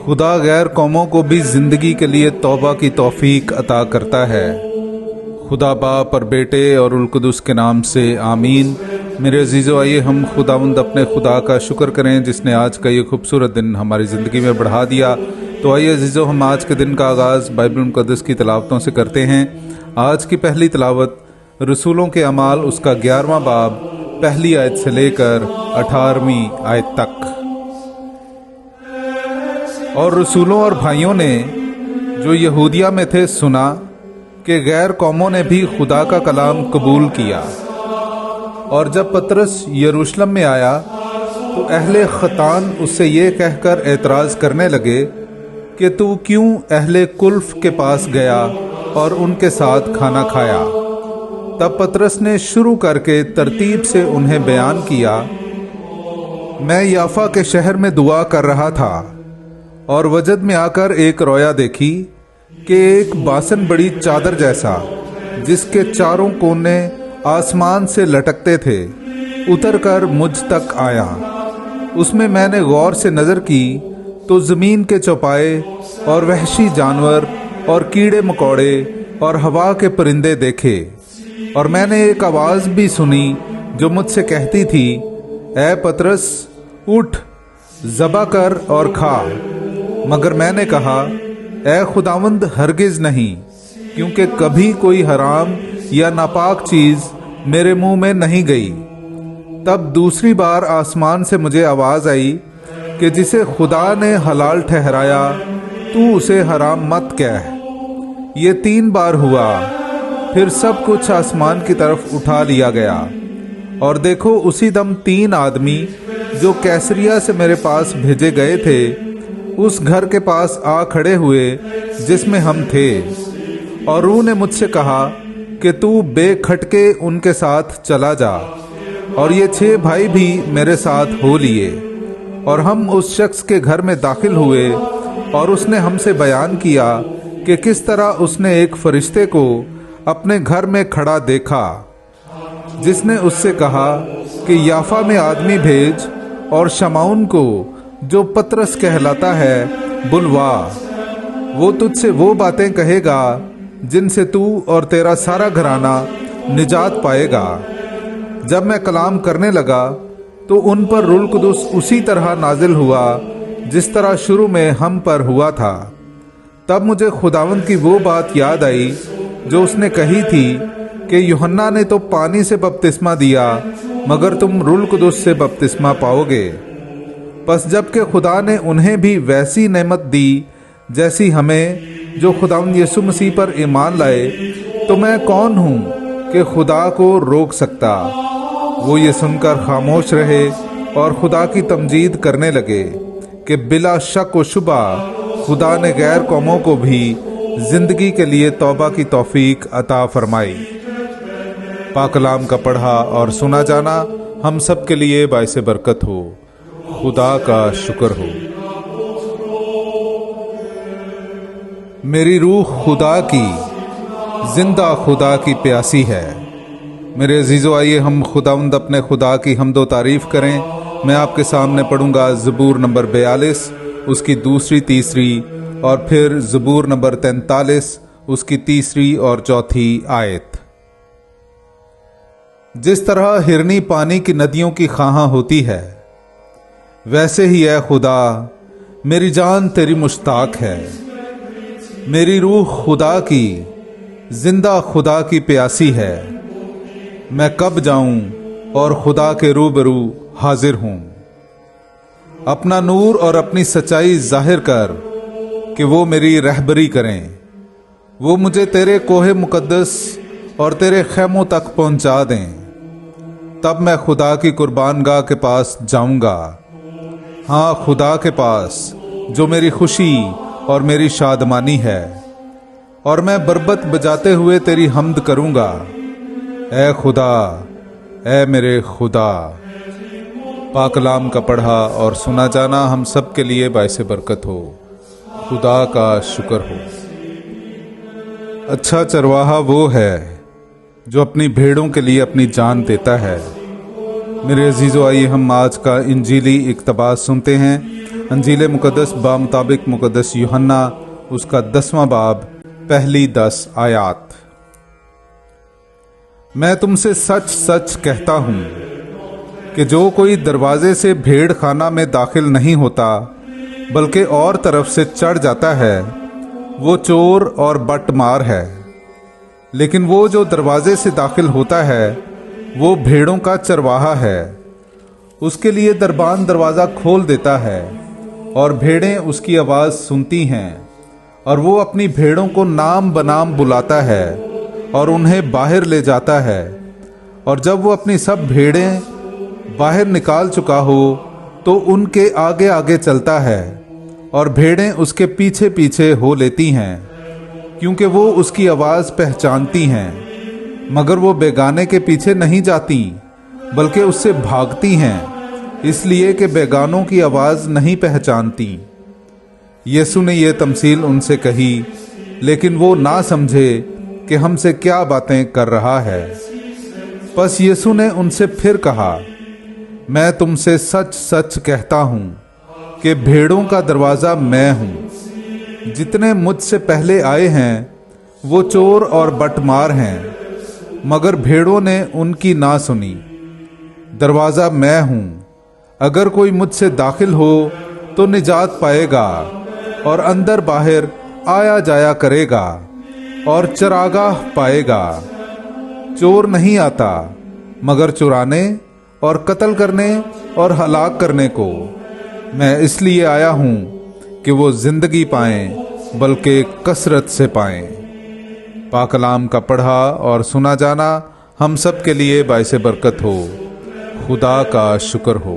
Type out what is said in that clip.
खुदा गैर कौमों को भी जिंदगी के लिए तौबा की तौफीक अता करता है। खुदा बाप और बेटे और उल कुदुस के नाम से आमीन। मेरे अजीज़ों, आइए हम खुदावंद अपने खुदा का शुक्र करें जिसने आज का ये खूबसूरत दिन हमारी ज़िंदगी में बढ़ा दिया। तो आइए अजीज़ों, हम आज के दिन का आगाज़ बाइबल मुक़द्दस की तिलावतों से करते हैं। आज की पहली तिलावत रसूलों के अमाल उसका 11वां बाब पहली आयत से लेकर 18वीं आयत तक। और रसूलों और भाइयों ने जो यहूदिया में थे सुना कि गैर कौमों ने भी खुदा का कलाम कबूल किया। और जब पतरस यरूशलेम में आया तो अहले खतान उससे ये कहकर एतराज़ करने लगे कि तू क्यों अहले कुल्फ के पास गया और उनके साथ खाना खाया। तब पतरस ने शुरू करके तरतीब से उन्हें बयान किया, मैं याफा के शहर में दुआ कर रहा था और वजद में आकर एक रोया देखी कि एक बासन बड़ी चादर जैसा जिसके चारों कोने आसमान से लटकते थे उतर कर मुझ तक आया। उसमें मैंने गौर से नज़र की तो ज़मीन के चौपाए और वहशी जानवर और कीड़े मकोड़े और हवा के परिंदे देखे। और मैंने एक आवाज़ भी सुनी जो मुझसे कहती थी, ऐ पतरस उठ, ज़बा कर और खा। मगर मैंने कहा, ऐ खुदावंद हरगिज़ नहीं, क्योंकि कभी कोई हराम या नापाक चीज़ मेरे मुंह में नहीं गई। तब दूसरी बार आसमान से मुझे आवाज़ आई कि जिसे खुदा ने हलाल ठहराया तू उसे हराम मत कह। ये 3 बार हुआ। फिर सब कुछ आसमान की तरफ उठा लिया गया। और देखो, उसी दम 3 आदमी जो कैसरिया से मेरे पास भेजे गए थे उस घर के पास आ खड़े हुए जिसमें हम थे। और रूह ने मुझसे कहा कि तू बेखटके उनके साथ चला जा। और ये 6 भाई भी मेरे साथ हो लिए। और हम उस शख्स के घर में दाखिल हुए और उसने हमसे बयान किया कि किस तरह उसने एक फरिश्ते को अपने घर में खड़ा देखा, जिसने उससे कहा कि याफा में आदमी भेज और शमाउन को जो पतरस कहलाता है बुलवा। वो तुझसे वो बातें कहेगा जिनसे तू और तेरा सारा घराना निजात पाएगा। जब मैं कलाम करने लगा तो उन पर रूह कुदुस उसी तरह नाजिल हुआ जिस तरह शुरू में हम पर हुआ था। तब मुझे खुदावंद की वो बात याद आई जो उसने कही थी कि यूहन्ना ने तो पानी से बपतिस्मा दिया, मगर तुम रूह कुदुस से बपतिस्मा पाओगे। बस जबकि खुदा ने उन्हें भी वैसी नेमत दी जैसी हमें जो खुदावंद यीशु मसीह पर ईमान लाए, तो मैं कौन हूँ कि खुदा को रोक सकता। वो ये सुनकर खामोश रहे और खुदा की तमजीद करने लगे कि बिला शक व शुबा खुदा ने गैर कौमों को भी जिंदगी के लिए तौबा की तौफीक अता फरमाई। पाक कलाम का पढ़ा और सुना जाना हम सब के लिए बाइसे बरकत हो। खुदा का शुक्र हो। मेरी रूह खुदा की, जिंदा खुदा की प्यासी है। मेरे अजीज़ों, आइए हम खुदावंद अपने खुदा की हम्दो तारीफ़ करें। मैं आपके सामने पढ़ूंगा ज़बूर नंबर 42 उसकी दूसरी तीसरी और फिर ज़बूर नंबर 43 उसकी तीसरी और चौथी आयत। जिस तरह हिरनी पानी की नदियों की खां होती है, वैसे ही है खुदा मेरी जान तेरी मुश्ताक है। मेरी रूह खुदा की, जिंदा खुदा की प्यासी है। मैं कब जाऊं और खुदा के रूबरू हाजिर हूं। अपना नूर और अपनी सच्चाई जाहिर कर कि वो मेरी रहबरी करें। वो मुझे तेरे कोहे मुकद्दस और तेरे खैमों तक पहुंचा दें। तब मैं खुदा की कुर्बानगाह के पास जाऊंगा, हाँ, खुदा के पास जो मेरी खुशी और मेरी शादमानी है। और मैं बरबत बजाते हुए तेरी हम्द करूंगा। ऐ खुदा, ऐ मेरे खुदा। पाक कलाम का पढ़ा और सुना जाना हम सब के लिए बाइसे बरकत हो। खुदा का शुक्र हो। अच्छा चरवाहा वो है जो अपनी भेड़ों के लिए अपनी जान देता है। मेरे अजीज़ों, आइए हम आज का इंजीली इक़्तिबास सुनते हैं। अंजील मुक़द्दस बामुताबिक मुक़द्दस यूहन्ना उसका 10वां बाब पहली 10 आयात। मैं तुमसे सच सच कहता हूँ कि जो कोई दरवाजे से भेड़ खाना में दाखिल नहीं होता बल्कि और तरफ से चढ़ जाता है, वो चोर और बटमार है। लेकिन वो जो दरवाजे से दाखिल होता है वो भेड़ों का चरवाहा है। उसके लिए दरबान दरवाज़ा खोल देता है और भेड़ें उसकी आवाज़ सुनती हैं, और वो अपनी भेड़ों को नाम बनाम बुलाता है और उन्हें बाहर ले जाता है। और जब वो अपनी सब भेड़ें बाहर निकाल चुका हो तो उनके आगे आगे चलता है, और भेड़ें उसके पीछे पीछे हो लेती हैं, क्योंकि वो उसकी आवाज़ पहचानती हैं। मगर वो बेगाने के पीछे नहीं जाती बल्कि उससे भागती हैं, इसलिए कि बेगानों की आवाज़ नहीं पहचानती। यीशु ने यह तमसील उनसे कही, लेकिन वो ना समझे कि हमसे क्या बातें कर रहा है। बस यीशु ने उनसे फिर कहा, मैं तुमसे सच सच कहता हूँ कि भेड़ों का दरवाज़ा मैं हूँ। जितने मुझसे पहले आए हैं वो चोर और बटमार हैं, मगर भेड़ों ने उनकी ना सुनी। दरवाज़ा मैं हूँ। अगर कोई मुझसे दाखिल हो तो निजात पाएगा और अंदर बाहर आया जाया करेगा और चरागाह पाएगा। चोर नहीं आता मगर चुराने और कत्ल करने और हलाक करने को। मैं इसलिए आया हूँ कि वो जिंदगी पाएं, बल्कि कसरत से पाएं। पाक कलाम का पढ़ा और सुना जाना हम सब के लिए बाइसे बरकत हो। खुदा का शुक्र हो।